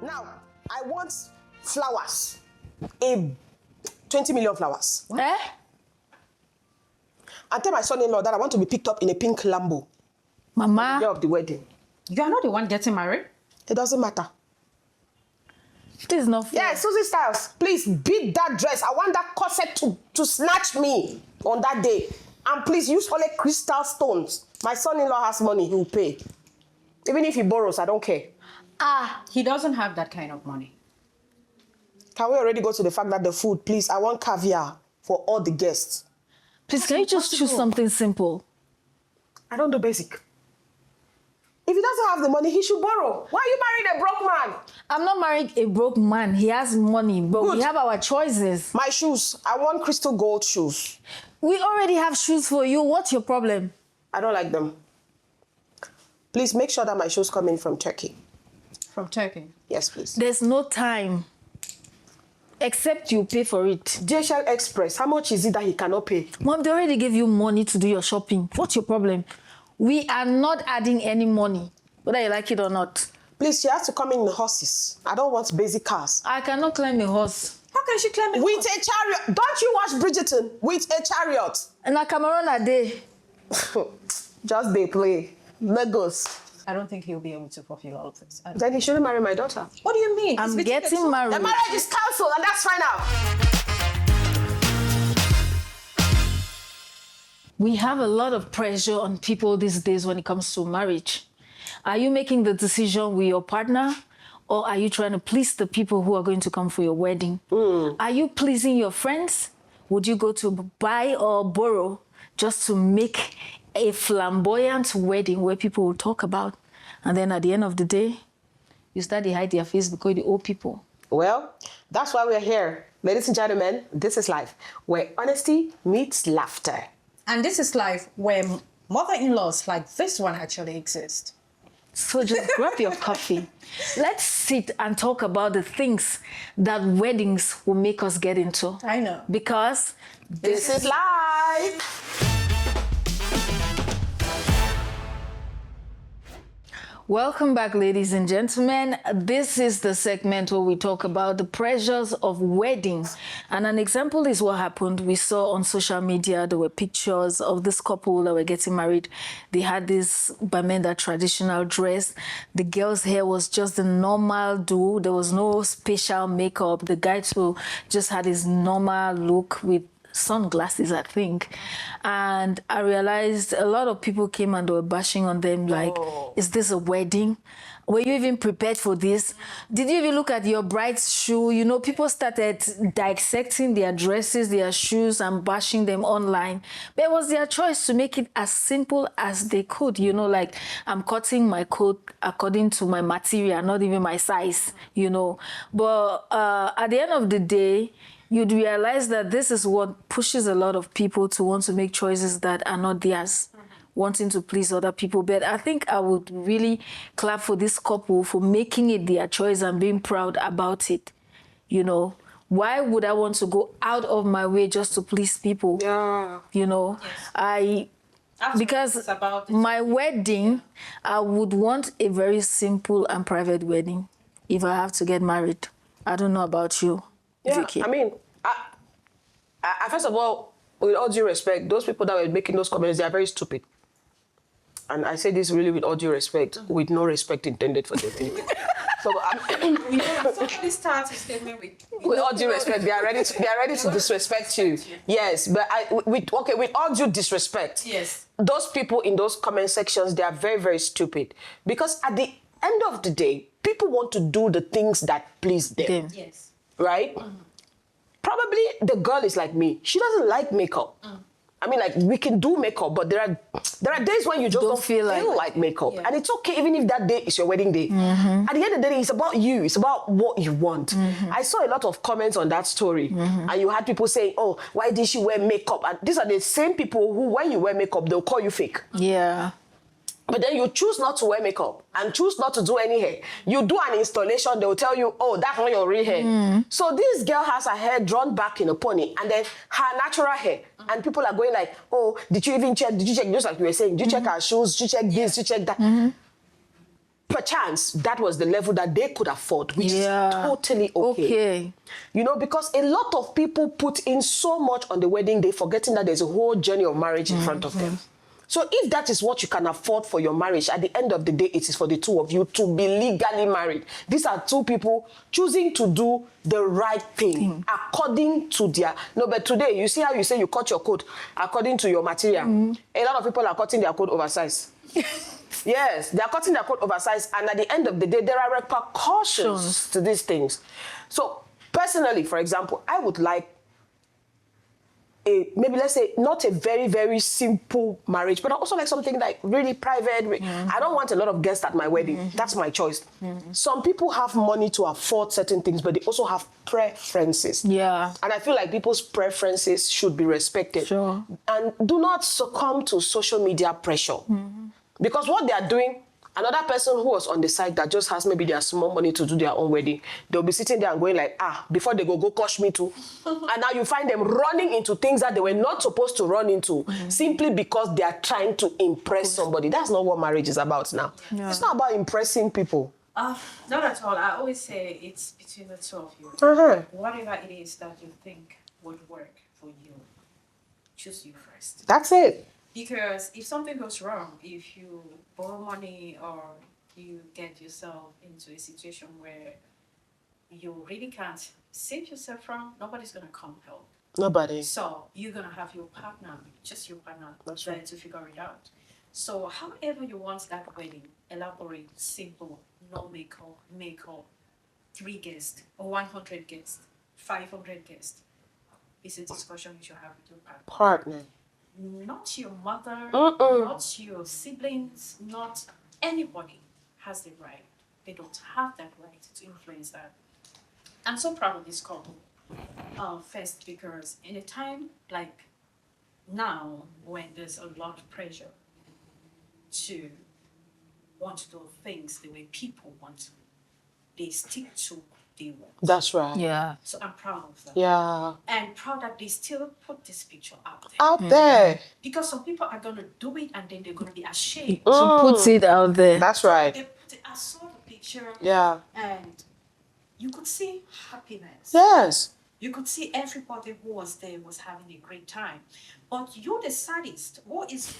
Now, I want flowers. 20 million flowers. What? Eh? And tell my son-in-law that I want to be picked up in a pink Lambo. Mama. The day of the wedding. You are not the one getting married? It doesn't matter. This is not fair. Yeah, Susie Styles, please beat that dress. I want that corset to snatch me on that day. And please use only crystal stones. My son-in-law has money, he will pay. Even if he borrows, I don't care. He doesn't have that kind of money. Can we already go to the fact that the food, please, I want caviar for all the guests. Please, can you just choose something simple? I don't do basic. If he doesn't have the money, he should borrow. Why are you marrying a broke man? I'm not marrying a broke man. He has money, but we have our choices. My shoes. I want crystal gold shoes. We already have shoes for you. What's your problem? I don't like them. Please make sure that my shoes come in from Turkey. From Turkey? Yes, please. There's no time. Except you pay for it. JShell Express, how much is it that he cannot pay? Mom, they already gave you money to do your shopping. What's your problem? We are not adding any money, whether you like it or not. Please, she has to come in the horses. I don't want basic cars. I cannot climb a horse. How can she climb a horse? With a chariot. Don't you watch Bridgerton? With a chariot. And a Cameron a day. Just they play. Lagos. I don't think he'll be able to fulfill all of this. Then he shouldn't marry my daughter. What do you mean? I'm getting married. The marriage is cancelled and that's final. We have a lot of pressure on people these days when it comes to marriage. Are you making the decision with your partner, or are you trying to please the people who are going to come for your wedding? Are you pleasing your friends? Would you go to buy or borrow just to make a flamboyant wedding where people will talk about, and then at the end of the day, you start to hide their face because the old people? Well, that's why we're here. Ladies and gentlemen, this is life, where honesty meets laughter. And this is life where mother-in-laws like this one actually exist. So just grab your coffee. Let's sit and talk about the things that weddings will make us get into. I know. Because This is life. welcome back, ladies and gentlemen. This is the segment where we talk about the pressures of weddings. And an example is what happened. We saw on social media, there were pictures of this couple that were getting married. They had this Bamenda traditional dress. The girl's hair was just the normal do. There was no special makeup. The guy too just had his normal look with sunglasses, I think. And I realized a lot of people came and they were bashing on them like, is this a wedding? Were you even prepared for this? Did you even look at your bride's shoe? You know, people started dissecting their dresses, their shoes, and bashing them online. But it was their choice to make it as simple as they could. You know, like, I'm cutting my coat according to my material, not even my size, you know. But at the end of the day, you'd realize that this is what pushes a lot of people to want to make choices that are not theirs, wanting to please other people. But I think I would really clap for this couple for making it their choice and being proud about it. You know, why would I want to go out of my way just to please people? Yeah. You know, Yes. Because my wedding, I would want a very simple and private wedding if I have to get married. I don't know about you. Yeah, Vicky. I mean, first of all, with all due respect, those people that were making those comments, they are very stupid. And I say this really with all due respect, with no respect intended for them. So, Somebody starts a statement with all due respect, they are ready to disrespect you. Yes, but with all due disrespect, yes, those people in those comment sections, they are very, very stupid. Because at the end of the day, people want to do the things that please them. yes. Right? Probably the girl is like me. She doesn't like makeup. I mean, like, we can do makeup, but there are days when you just don't feel like makeup. Yeah. And it's okay even if that day is your wedding day. At the end of the day, it's about you. It's about what you want. I saw a lot of comments on that story. And you had people saying, oh, why did she wear makeup? And these are the same people who, when you wear makeup, they'll call you fake. Yeah. But then you choose not to wear makeup and choose not to do any hair. You do an installation, they'll tell you, oh, that's not your real hair. So this girl has her hair drawn back in a pony and then her natural hair. And people are going like, oh, did you even check? Did you check? Just like you were saying, did you check her shoes? Did you check this? Did you check that? perchance that was the level that they could afford, which is totally okay. You know, because a lot of people put in so much on the wedding day, forgetting that there's a whole journey of marriage in front of them. So if that is what you can afford for your marriage, at the end of the day, it is for the two of you to be legally married. These are two people choosing to do the right thing according to their... No, but today, you see how you say you cut your coat according to your material. A lot of people are cutting their coat oversized. Yes, they are cutting their coat oversized, and at the end of the day, there are repercussions to these things. So, personally, for example, I would like maybe let's say not a very, very simple marriage, but I also like something like really private. I don't want a lot of guests at my wedding. That's my choice. Some people have money to afford certain things, but they also have preferences. Yeah. And I feel like people's preferences should be respected. Sure. And do not succumb to social media pressure. Because what they are doing, another person who was on the side that just has maybe their small money to do their own wedding, they'll be sitting there and going like, before they go coach me too. And now you find them running into things that they were not supposed to run into simply because they are trying to impress somebody. That's not what marriage is about now. Yeah. It's not about impressing people. Not at all. I always say it's between the two of you. Whatever it is that you think would work for you, choose you first. That's it. Because if something goes wrong, if you borrow money or you get yourself into a situation where you really can't save yourself from, nobody's going to come help. Nobody. So you're going to have your partner, just your partner, there to figure it out. So however you want that wedding, elaborate, simple, no makeup, 3 guests or 100 guests, 500 guests. It's a discussion you should have with your partner. Not your mother, not your siblings, not anybody has the right. They don't have that right to influence that. I'm so proud of this couple. First, because in a time like now, when there's a lot of pressure to want to do things the way people want to, they stick to they want. That's right. Yeah. So I'm proud of them. Yeah. And proud that they still put this picture out there. Out there. Because some people are going to do it and then they're going to be ashamed. To put it out there. That's right. I saw the picture. Yeah. And you could see happiness. Yes. You could see everybody who was there was having a great time. But you, the sadist, who is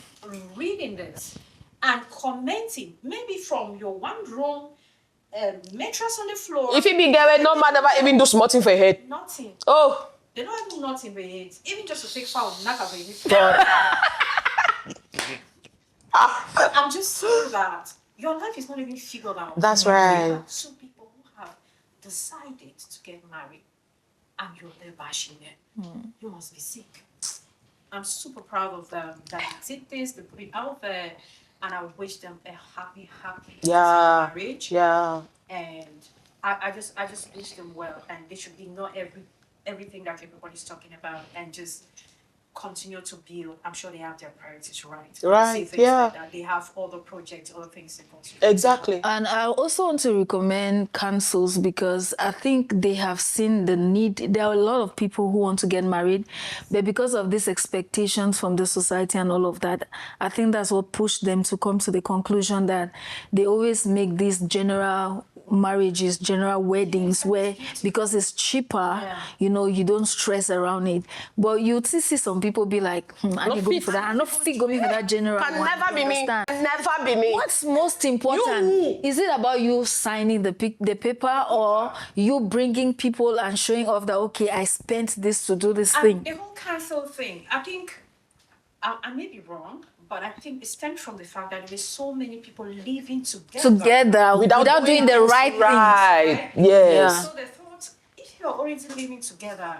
reading this and commenting, maybe from your one room, mattress on the floor. If it be girl, no man never even do something for her head. Nothing. Oh. They don't do nothing for it. Even just to take foul, knock over it. I'm just saying that your life is not even figured out. That's right. You have some people who have decided to get married and you're there bashing it. You must be sick. I'm super proud of them that they did this, they put it out there. And I wish them a happy marriage. Yeah. And I just wish them well. And they should ignore everything that everybody's talking about and just continue to build. I'm sure they have their priorities right. Right. Yeah. Like that. They have other projects, other things they want to do. Exactly. And I also want to recommend councils because I think they have seen the need. There are a lot of people who want to get married, but because of these expectations from the society and all of that, I think that's what pushed them to come to the conclusion that they always make these general marriages, general weddings where because it's cheaper, you know, you don't stress around it. But you see some people be like, I need to go for that. I'm not fit going for that general Can one. never be me. Can never be me. What's most important? Is it about you signing the paper or you bringing people and showing off that, okay, I spent this to do this thing? The whole council thing, I think, I may be wrong, but I think it stems from the fact that there's so many people living together without doing the right things. Right. Yes. Yeah. So they thought, if you're already living together,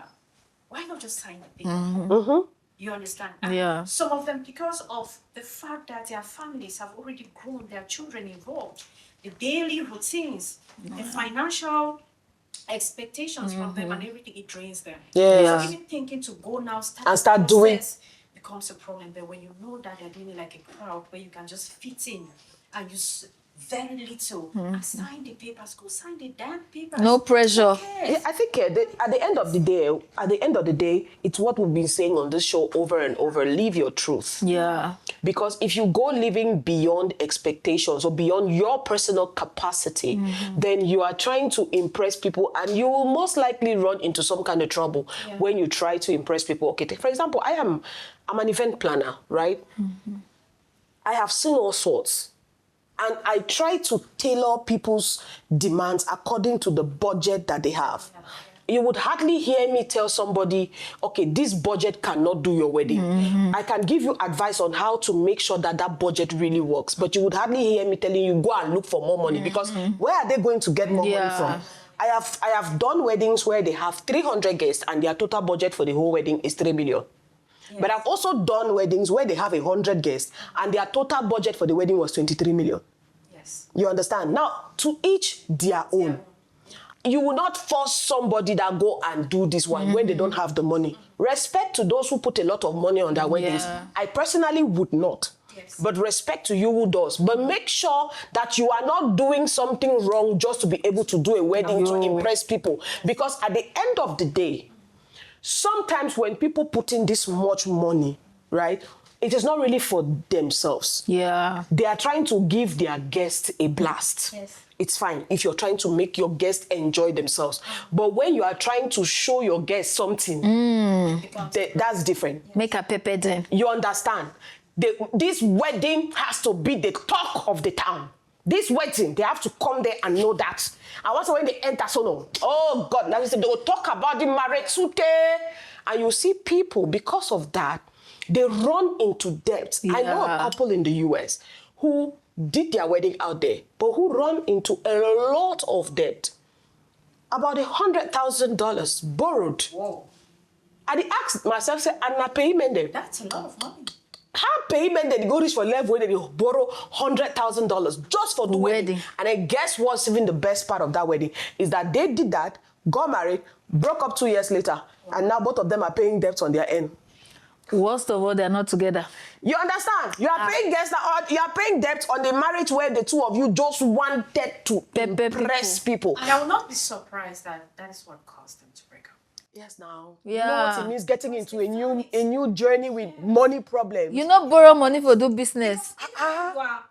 why not just sign the paper? You understand? And some of them, because of the fact that their families have already grown, their children involved, the daily routines, the financial expectations from them and everything, it drains them. Yeah. So even thinking to go now, start doing becomes a problem. But when you know that they're doing it like a crowd where you can just fit in and you very little. I sign the papers, go sign the damn papers. No pressure. Yeah, I think at the end of the day, it's what we've been saying on this show over and over. Live your truth. Yeah. Because if you go living beyond expectations or beyond your personal capacity, then you are trying to impress people, and you will most likely run into some kind of trouble when you try to impress people. Okay, for example, I'm an event planner, right? I have seen all sorts. And I try to tailor people's demands according to the budget that they have. You would hardly hear me tell somebody, okay, this budget cannot do your wedding. I can give you advice on how to make sure that that budget really works, but you would hardly hear me telling you, go and look for more money, because where are they going to get more money from? I have done weddings where they have 300 guests and their total budget for the whole wedding is 3 million. Yes. But I've also done weddings where they have 100 guests and their total budget for the wedding was 23 million. Yes. You understand? Now, to each their own. You will not force somebody that go and do this one when they don't have the money. Respect to those who put a lot of money on their weddings. I personally would not. Yes. But respect to you who does. But make sure that you are not doing something wrong just to be able to do a wedding to impress people. Because at the end of the day, sometimes when people put in this much money, right, it is not really for themselves. Yeah. They are trying to give their guests a blast. Yes. It's fine if you're trying to make your guests enjoy themselves. But when you are trying to show your guests something, that's different. Make a pepper then. You understand? This wedding has to be the talk of the town. This wedding, they have to come there and know that. And once when they enter, oh God, now they will talk about the marriage. And you see people, because of that, they run into debt. I know a couple in the US who did their wedding out there, but who run into a lot of debt. About $100,000 borrowed. Whoa. And I asked myself, say, Anna payment them. That's a lot of money. How payment they go reach for level where they borrow $100,000 just for the wedding. And I guess what's even the best part of that wedding is that they did that, got married, broke up 2 years later, and now both of them are paying debts on their end. Worst of all, they're not together. You understand? You are paying debts. You are paying debts on the marriage where the two of you just wanted to impress people. And I will not be surprised that is what caused them to break up. Yes, now. Yeah. You know what it means getting into a new journey with money problems. You not borrow money for do business. You are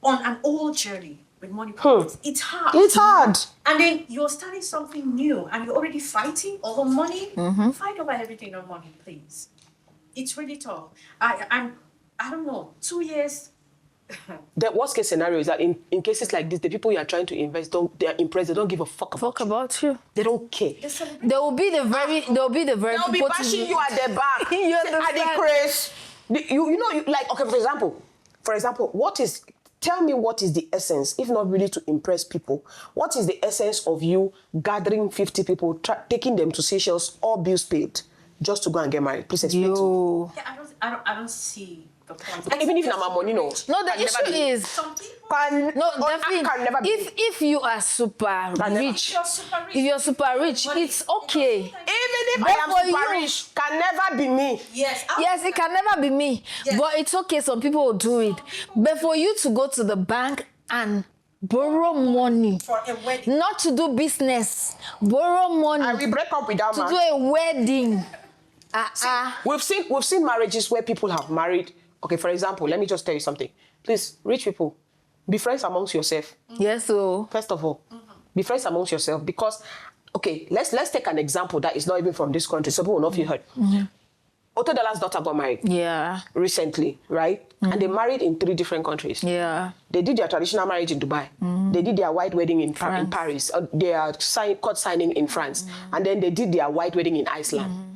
on an old journey with money problems. It's hard. It's hard. And then you're starting something new and you're already fighting over money. Fight over everything on money, please. It's really tough. I don't know, 2 years. The worst case scenario is that in cases like this, the people you are trying to invest, they're impressed. They don't give a fuck about you. They don't care. They will be the very. They'll be bashing you at the back. You understand? At the craze. You know, like, okay, for example, tell me what is the essence, if not really to impress people, what is the essence of you gathering 50 people, taking them to Seychelles, all bills paid, just to go and get married? Please explain to me. Yeah, I don't see the point. And even if I'm a money, no. No, the issue is some people can never be. If you are super rich, if you're super rich, it's okay. Even if I am super rich, can never be me. Yes, it can never be me. Yes. But it's okay. Some people will do it. But for you to go to the bank and borrow money for a wedding, not to do business, borrow money. And we break up with that man. To do a wedding. We've seen marriages where people have married. Okay, for example, let me just tell you something. Please, rich people, be friends amongst yourself. Yes, so first of all, be friends amongst yourself, because, okay, let's take an example that is not even from this country, so people will not feel hurt. Otedola's daughter got married. Yeah. Recently, right? And they married in 3 different countries. Yeah. They did their traditional marriage in Dubai. They did their white wedding in Paris. Their court signing in France. And then they did their white wedding in Iceland.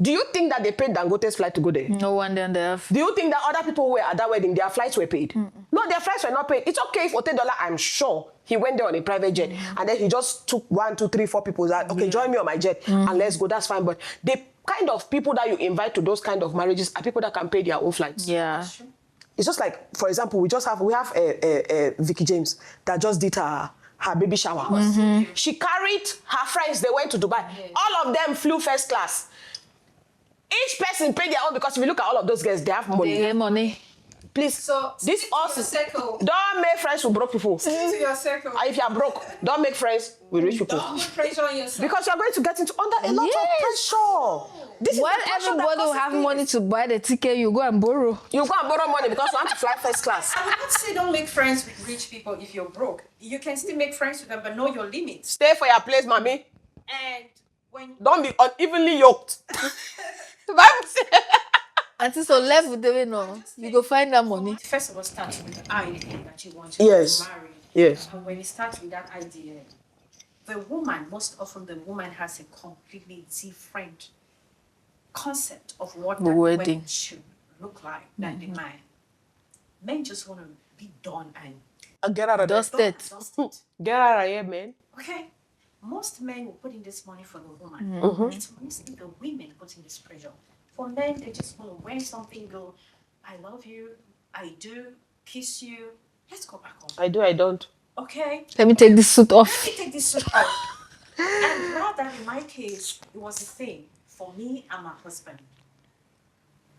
Do you think that they paid Dangote's flight to go there? No one then there. Do you think that other people were at that wedding, their flights were paid? No, their flights were not paid. It's okay if Otedola, I'm sure, he went there on a private jet and then he just took 1, 2, 3, 4 people that, okay, join me on my jet and let's go, that's fine. But the kind of people that you invite to those kind of marriages are people that can pay their own flights. Yeah. It's just like, for example, we have Vicky James that just did her baby shower. She carried her friends, they went to Dubai. All of them flew first class. Each person paid their own, because if you look at all of those girls, they have money. They have money. Please, So this stick to us your circle. don't make friends with broke people. Stick to your circle. And if you are broke, don't make friends with rich people. Don't put pressure on yourself. Because you're going to get into under a lot of pressure. This While is the pressure everybody that will causes have this. money to buy the ticket, you go and borrow. You go and borrow money because you want to fly first class. I would not say don't make friends with rich people if you're broke. You can still make friends with them, but know your limits. Stay for your place, mommy. And when Don't be unevenly yoked. The Bible says. Until so left with the way no, you go find that money. first of all starts with the idea that you want to Yes. get married. Yes. And when it starts with that idea, the woman, most often the woman has a completely different concept of what The that wedding. wedding should look like than the man. Men just want to be done and Get out of Dust there. it. dusted. Get out of here, man. Okay. Most men will put in this money for the woman. It's mostly the women putting this pressure. For men, they just want to wear something, go, I love you, I do, kiss you, let's go back home. I do, I don't. Okay? Let me take this suit Let off. me take this suit off. And rather, in my case, it was a thing. For me and my husband,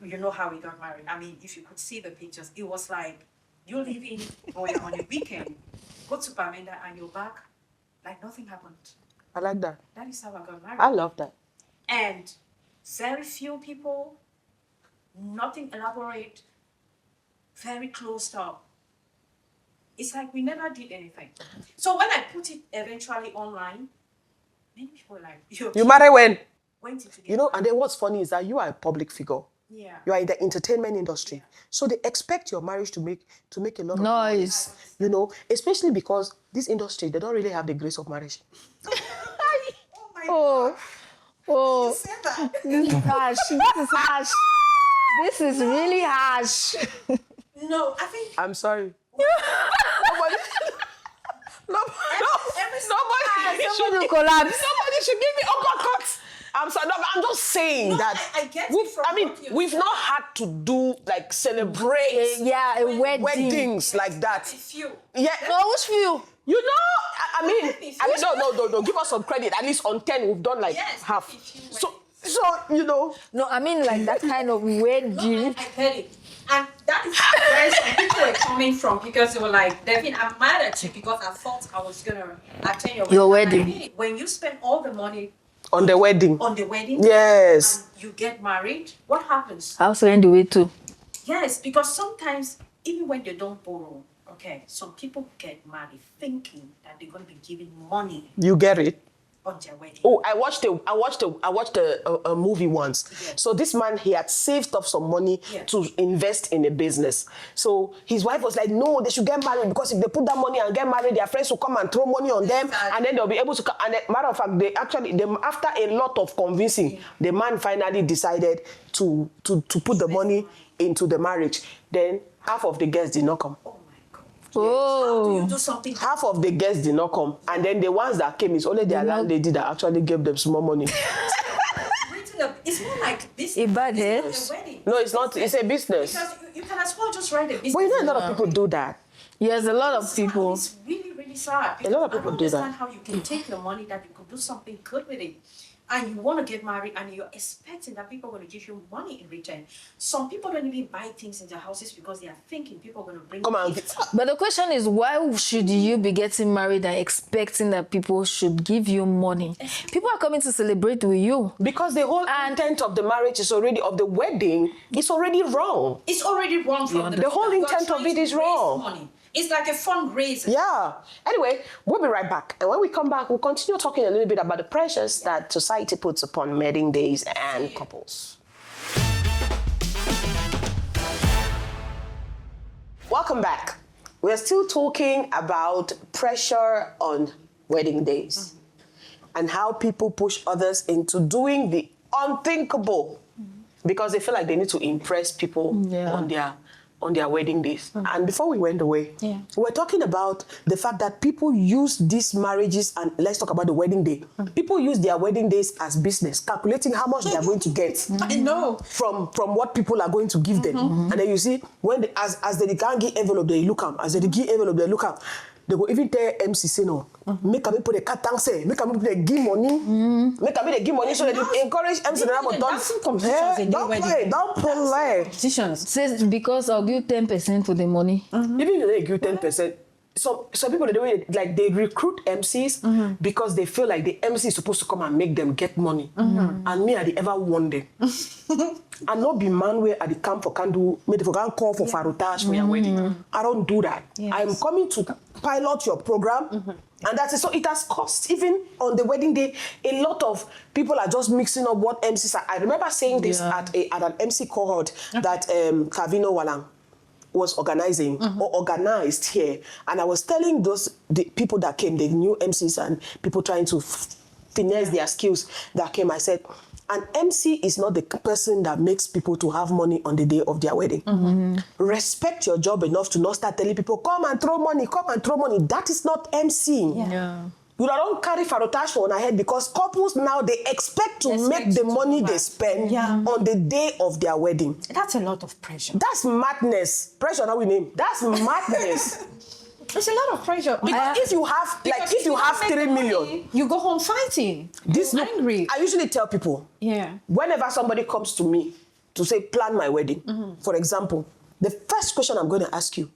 you know how we got married. I mean, if you could see the pictures, it was like you live in or you're on a weekend, go to Bamenda and you're back, like nothing happened. I like that. That is how I got married. I love that. And very few people, nothing elaborate, very closed up. It's like we never did anything. So when I put it eventually online, many people were like, You marry when? went into You know, and then what's funny is that you are a public figure. yeah. You are in the entertainment industry. So they expect your marriage to make a lot of money. Noise. You know, especially because this industry, they don't really have the grace of marriage. Oh my Oh, oh, God, say that. this is harsh. This is harsh. This is really harsh. No, I think I'm sorry. Nobody, every nobody Somebody will collapse. Somebody should give me uppercuts. I'm sorry. No, but I'm just saying No, that I get it we've, from I mean, what you're we've saying. not had to do like celebrate Yeah, a wedding. weddings like that. a few. Yeah. No, which few? You know, I mean, If I mean, you- no. Give us some credit. At least on 10, we've done like Yes, half. if you So you know, No, I mean like that kind of wedding. No, I get it. And that is where some people were coming from because they were like, Devin, I'm mad at you because I thought I was going to attend Your wedding. wedding. And I did it. When you spend all the money on the wedding. on the wedding Yes. and you get married, what happens? I'll send the way too. Yes, because sometimes, even when they don't borrow, okay, some people get married thinking that they're going to be giving money You get it. on their wedding. Oh, I watched a movie once. Yeah. So this man, he had saved up some money Yeah. to invest in a business. So his wife was like, no, they should get married because if they put that money and get married, their friends will come and throw money on them, Exactly. and then they'll be able to come. And then, matter of fact, after a lot of convincing, the man finally decided to put the money into the marriage. Then half of the guests did not come. Oh my God. Oh. How do you do something? Half of the guests did not come, and then the ones that came, it's only their landlady that actually gave them small money. It's more like business. A bad head? It's not a wedding. No, it's not. It's a business. Because you can as well just write a business. But you know, a lot of people do that. Yes, a lot of people. It's really, really sad. A lot of people I don't do that. understand how you can take your money that you could do something good with it. And you want to get married and you're expecting that people are going to give you money in return. Some people don't even buy things in their houses because they are thinking people are going to bring Come on. gifts. But the question is, why should you be getting married and expecting that people should give you money? People are coming to celebrate with you. Because the whole intent of the marriage is already, of the wedding, is already wrong. It's already wrong from The whole You are intent of trying it to is raise wrong. money. It's like a fundraiser. Yeah. Anyway, we'll be right back. And when we come back, we'll continue talking a little bit about the pressures that society puts upon wedding days and couples. Welcome back. We're still talking about pressure on wedding days and how people push others into doing the unthinkable because they feel like they need to impress people on their wedding days. And before we went away, we're talking about the fact that people use these marriages, and let's talk about the wedding day. People use their wedding days as business, calculating how much they are going to get. I know. From what people are going to give them. And then you see, when as they can't give envelope, they look up. As they give envelope, they look up. They go even tell MC say no. Make me put a cat say, make me put a give money, make me give money so that they encourage MC to don't play. Says because I'll give 10% for the money. Even if they give 10%. Some people they recruit MCs because they feel like the MC is supposed to come and make them get money. And me, I ever wonder. I not be man where at the camp for can do me for can call for farotage for your wedding. I don't do that. Yes. I'm coming to pilot your program, and that's it. So it has cost. Even on the wedding day, a lot of people are just mixing up what MCs are. I remember saying this at an MC cohort that Kavino Walang was organizing or organized here, and I was telling the people that came, the new MCs and people trying to finesse their skills that came. I said, an MC is not the person that makes people to have money on the day of their wedding. Respect your job enough to not start telling people, come and throw money, come and throw money. That is not MC. You don't carry farotage for on head because couples now, they expect to make the money they spend on the day of their wedding. That's a lot of pressure. That's madness. Pressure, now we name. That's madness. It's a lot of pressure. Because if you have, if you have 3 million, you go home fighting. You're angry. I usually tell people, whenever somebody comes to me to say, plan my wedding, for example, the first question I'm going to ask you,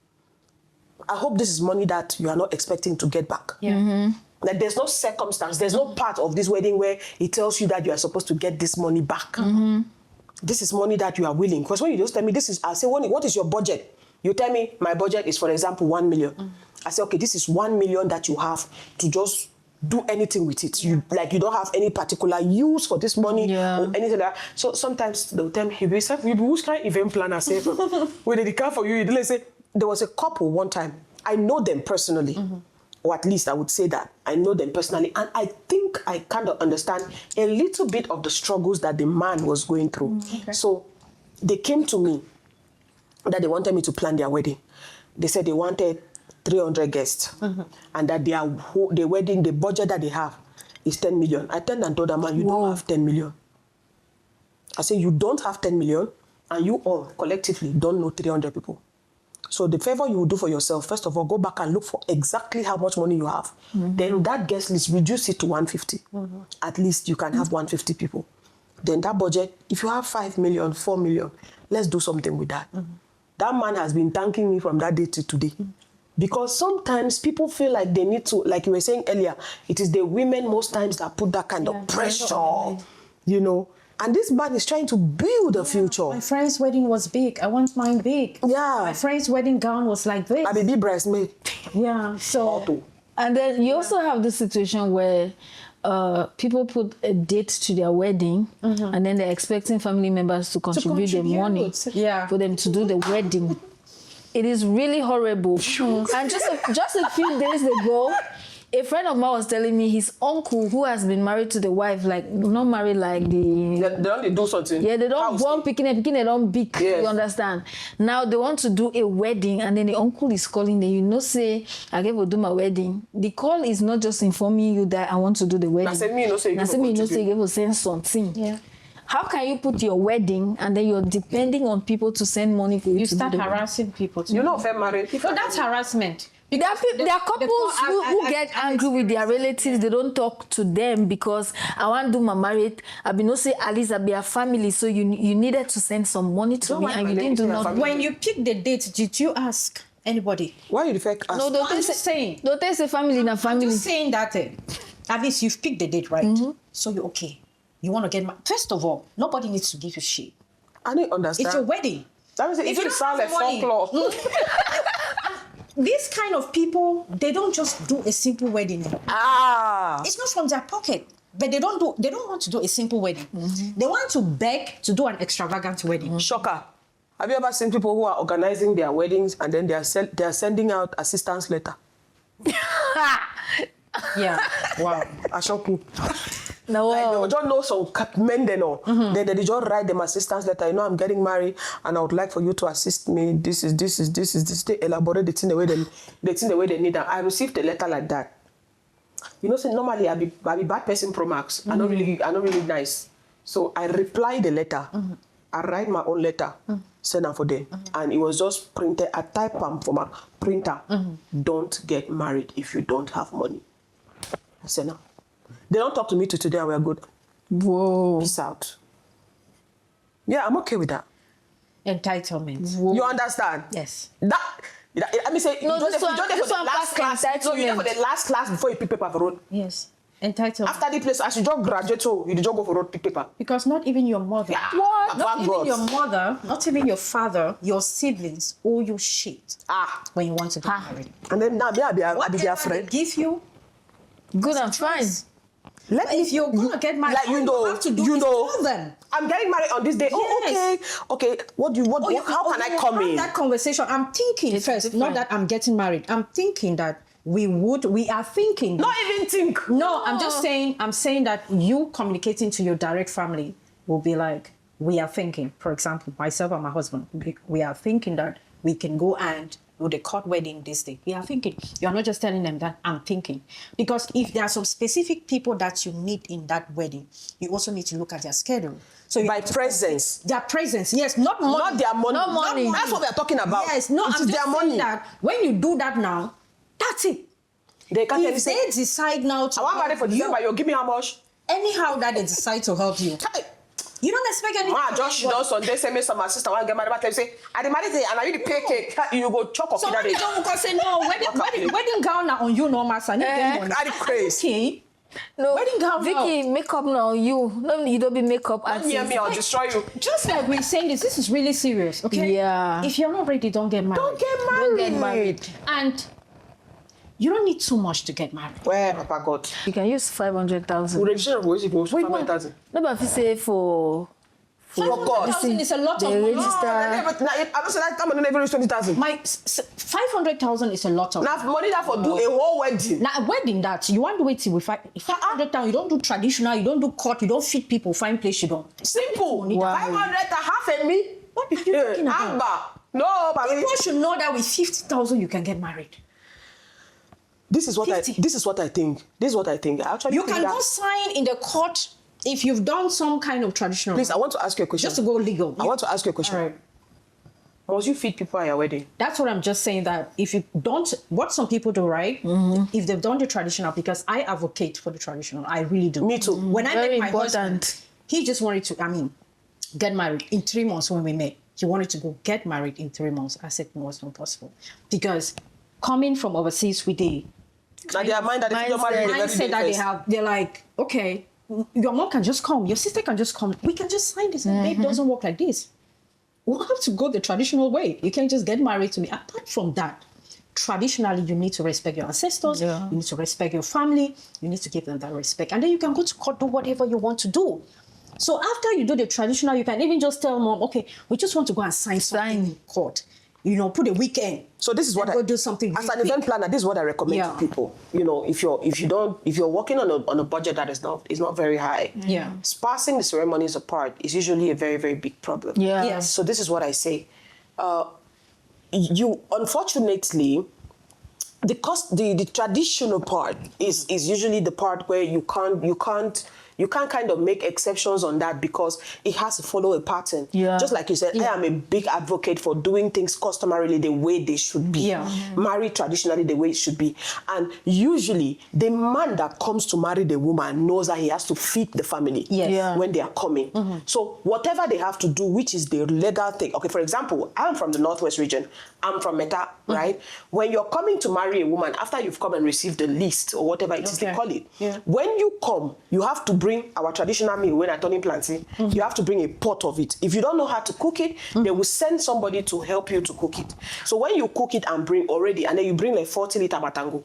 I hope this is money that you are not expecting to get back. Like there's no circumstance, there's no part of this wedding where it tells you that you are supposed to get this money back. This is money that you are willing. Because when you just tell me this is, I say, what is your budget? You tell me my budget is, for example, 1 million. I say, okay, this is 1 million that you have to just do anything with it. You don't have any particular use for this money or anything like that. So sometimes they'll tell me, who's kind of event planner? Say, when they come for you, they say, there was a couple one time. I know them personally. Or at least I would say that I know them personally, and I think I kind of understand a little bit of the struggles that the man was going through. So they came to me that they wanted me to plan their wedding. They said they wanted 300 guests, and that the wedding, the budget that they have is 10 million. I turned and told them, man, you don't have 10 million. I said, you don't have 10 million, and you all collectively don't know 300 people. So the favor you will do for yourself, first of all, go back and look for exactly how much money you have. Then that guest list, reduce it to 150. At least you can have 150 people. Then that budget, if you have 5 million, 4 million, let's do something with that. That man has been thanking me from that day to today. Because sometimes people feel like they need to, like you were saying earlier, it is the women most times that put that kind of pressure, you know. And this man is trying to build a future. My friend's wedding was big. I want mine big. My friend's wedding gown was like this. I be bridesmaid. So. And then you also have the situation where people put a date to their wedding, and then they're expecting family members to contribute their money for them to do the wedding. It is really horrible. And just a few days ago, a friend of mine was telling me his uncle, who has been married to the wife, like not married like the... They don't do something. Yeah, they don't want picking they don't pick, you understand? Now they want to do a wedding, and then the uncle is calling them, you know, say, I gave to do my wedding. The call is not just informing you that I want to do the wedding. That's me, you know, say you gave to send something. How can you put your wedding and then you're depending on people to send money for you to start do the harassing people. You know, if I'm married... So that's harassment. There are couples who get angry with their relatives. They don't talk to them because I want to do my marriage. I be no say at least I be a family, so you needed to send some money to me and you didn't do nothing. When you pick the date, did you ask anybody? Why you ask? No, don't say family na family. I'm just saying that at least you've picked the date, right? So you're okay. You want to get married. First of all, nobody needs to give you shit. I don't understand. It's your wedding. That means if you sound like folklore. These kind of people, they don't just do a simple wedding. It's not from their pocket, but they don't want to do a simple wedding. They want to beg to do an extravagant wedding. Shocker. Have you ever seen people who are organizing their weddings and then they are sending out assistance letter? Wow. I shock you. No, like, they don't know some men they know. Then they just write them assistance letter. You know, I'm getting married and I would like for you to assist me. This is. They elaborate the thing the way they need. And I received a letter like that. You know, so normally I be bad person pro max. I'm not really nice. So I reply the letter. I write my own letter. send them for them. And it was just printed. I type them from a printer. Don't get married if you don't have money. I said, no. They don't talk to me till today and we're good. Whoa. Peace out. Yeah, I'm okay with that. Entitlement. Whoa. You understand? Yes. Let me say, No, you this one for the pass last class. No, you for the last class before you pick paper for road. Yes. Entitlement. After the place, as you just graduate, so you just go for road pick paper. Because not even your mother. Yeah. What? Thank Not even God. your mother, not even your father, your siblings owe you shit when you want to get married. And then now, I'll be their Whatever friend. they give you, Good and fine. Let if you're going to get married, like, all you have to do is tell them. I'm getting married on this day. Yes. Oh, okay. How can I come in? That conversation, I'm thinking It's first, different. not that I'm getting married. I'm thinking that we are thinking. Not even think. No, I'm saying that you communicating to your direct family will be like, we are thinking, for example, myself and my husband, we are thinking that we can go and do the court wedding this day. We are thinking. You're not just telling them that I'm thinking. Because if there are some specific people that you need in that wedding, you also need to look at their schedule. So By presence. their presence, yes, not money. Not their money. Not money. That's what we are talking about. Yes, no, It I'm is just their saying money. that when you do that now, that's it. They can't tell you, If say, they decide now to I want married for help you, December, you give me how much? anyhow that they decide to help you, Hey. you don't expect anything. Ma, from just anybody. done Sunday, say me some sister want to get married, but they say, I the married day, and I you the pay cake. You go chop off So that when day. you don't go say no, wedding gown now on you, no matter. I the craze. Okay. No, Wedding gown Vicky, makeup now you. No, you don't be makeup Don't artist. near me, I'll destroy you. Just like we're saying this is really serious, okay? Yeah. If you're not ready, don't get married. Don't get married. Don't get married. And you don't need too much to get married. Where, Papa God? You can use 500,000. Registration was it was Wait, 500,000. No, but if you say for God. 500,000 is a lot of They money. register- I don't say that time I never reach 20,000. 500,000 is a lot of Now money that for do a whole wedding. Now, a wedding that you want to wait till we 500,000. You don't do traditional, you don't do court, you don't feed people, find place you don't. Simple. Wow. 500 to half a me. What are you talking about? Amber. No, baby. People should know that with 50,000 you can get married. This is what 50. I think. This is what I think. I actually You think can that, go sign in the court if you've done some kind of traditional. Please, I want to ask you a question. just to go legal. I want to ask you a question. All right. Must you feed people at your wedding? That's what I'm just saying, that if you don't, what some people do, right? If they've done the traditional, because I advocate for the traditional, I really do. Me too. When I Very met my important. husband, he just wanted to, get married in 3 months when we met. He wanted to go get married in 3 months. I said, no, it's not possible. Because coming from overseas with the Now their mind that if you're married, mindset that they have, they're like, okay, your mom can just come, your sister can just come, we can just sign this. And it doesn't work like this. We'll have to go the traditional way. You can't just get married to me. Apart from that, traditionally, you need to respect your ancestors, Yeah. you need to respect your family, you need to give them that respect. And then you can go to court, do whatever you want to do. So after you do the traditional, you can even just tell mom, okay, we just want to go and sign something in court. Put a weekend. So this is what go do something as really an event quick. planner. This is what I recommend Yeah. to people. If you're working on a budget that is not very high. Yeah. Sparsing the ceremonies apart is usually a very, very big problem. Yeah. Yes. So this is what I say. You unfortunately, the traditional part is usually the part where you can't kind of make exceptions on that because it has to follow a pattern. Yeah. Just like you said, I am a big advocate for doing things customarily the way they should be. Yeah. Married traditionally the way it should be. And usually the man that comes to marry the woman knows that he has to feed the family Yes. Yeah. when they are coming. So whatever they have to do, which is the legal thing. Okay, for example, I'm from the Northwest region. I'm from Meta, right? When you're coming to marry a woman, after you've come and received the list or whatever it is they Okay. call it, Yeah. when you come, you have to bring our traditional meal when I'm turning plantain. You have to bring a pot of it. If you don't know how to cook it, they will send somebody to help you to cook it. So when you cook it and bring already, and then you bring like 40 liter batango,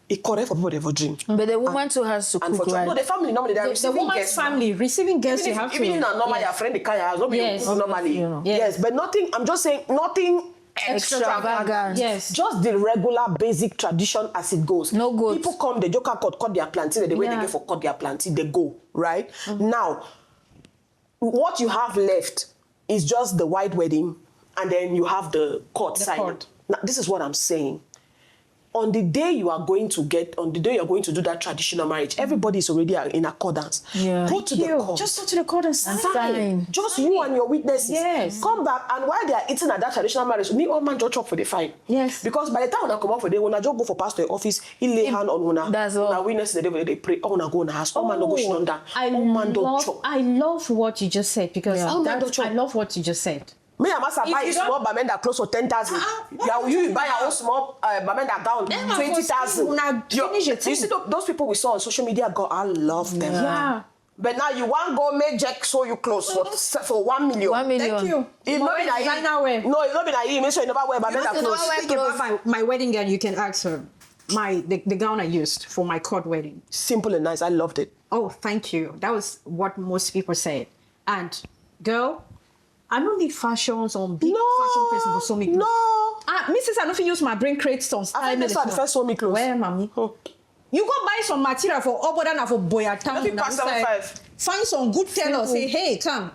it's correct for people to drink. But the woman too has to And cook, for right? no, the family normally they are The receiving woman's guests. family, receiving guests, you have to. Even if not normal, your friend the kind house, not be Yes. normally. You know. Yes, but nothing. I'm just saying nothing Extravagant. Yes. Just the regular basic tradition as it goes. No goats. People come, the joker cut their plantain, the way they Yeah. get for cut their plantain, they go, right? Now, what you have left is just the white wedding, and then you have the court The signing. court. Now, this is what I'm saying. on the day you are going to do that traditional marriage, everybody is already in accordance. Yeah. Go to the court. Just go to the court and sign. Sign. Just you and your witnesses. Yes. Come back, and while they are eating at that traditional marriage, me all man just chop for the fine. Yes. Because by the time when I come out for the, when I just go for pastor office, he lay hand on una. That's all. Una witness the day they pray. All una go in the house. All man don't go shit on that. All man don't chop. I love what you just said because All man don't chop. I love what you just said. Me and Masa buy a you don't- small bamenda close to 10,000. You buy your own small bamenda gown, Then I 20,000. was saying, finish You your thing. see those people we saw on social media, God, I love them. Yeah. But now you want go make Jack sew you clothes for 1 million. 1 million. Thank you. It's not been Designer wear. No, it's not been a make sure you never wear bamenda You know, clothes. speaking about my wedding gown, you can ask her. The gown I used for my court wedding. Simple and nice. I loved it. Oh, thank you. That was what most people said. And girl, I don't need fashions on big fashion person for so me clothes. No. Mrs. I don't fit use my brain crates on style. I think that's why the first one me clothes. Where, mommy? You go buy some material for Obodan and for Boyatown. I think now, pass inside. 75. Find some good tailor. Say, hey, come.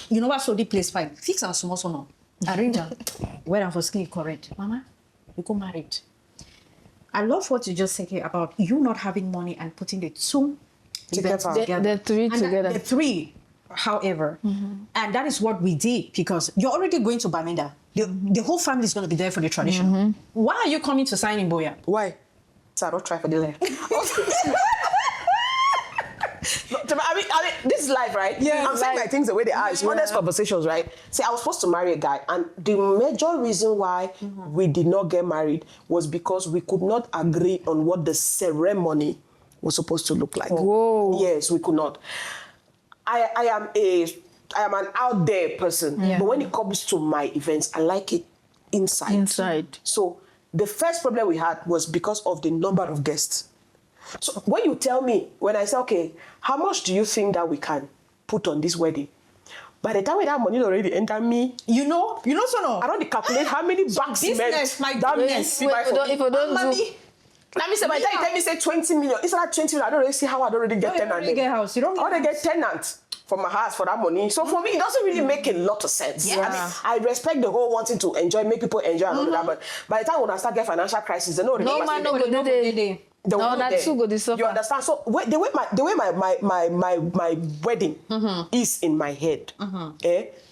You know what? So the place fine. Fix and small so now. Arrange them. Where I'm for skin correct. Mama, you go married. I love what you just said here about you not having money and putting the two events together. The three And together. The three, however. And that is what we did because you're already going to Bamenda. The whole family is going to be there for the tradition. Why are you coming to sign in Boya? Why? So I don't try for the life. I mean, this is life, right? Yeah, I'm saying life. my things the way they are. It's honest conversations, right? See, I was supposed to marry a guy, and the major reason why we did not get married was because we could not agree on what the ceremony was supposed to look like. Whoa. Yes, we could not. I am an out there person, but when it comes to my events, I like it inside. Inside. So the first problem we had was because of the number of guests. So when you tell me, when I say, okay, how much do you think that we can put on this wedding? By the time that money already enter me, You know, so no. I don't calculate how many bags business, my that business. means. If I don't do, Let me say, by the time you tell me say 20 million, it's not 20 million. I don't really see how I don't already get You don't tenant. really get house. You don't I get get tenant for my house for that money. So for me, it doesn't really make a lot of sense. Yeah. I mean, I respect the whole wanting to enjoy, make people enjoy and all that. But by the time when I start get financial crisis, they know the no numbers man they no get. go do the. The No, one that's there. too good. You understand? So the way my wedding is in my head,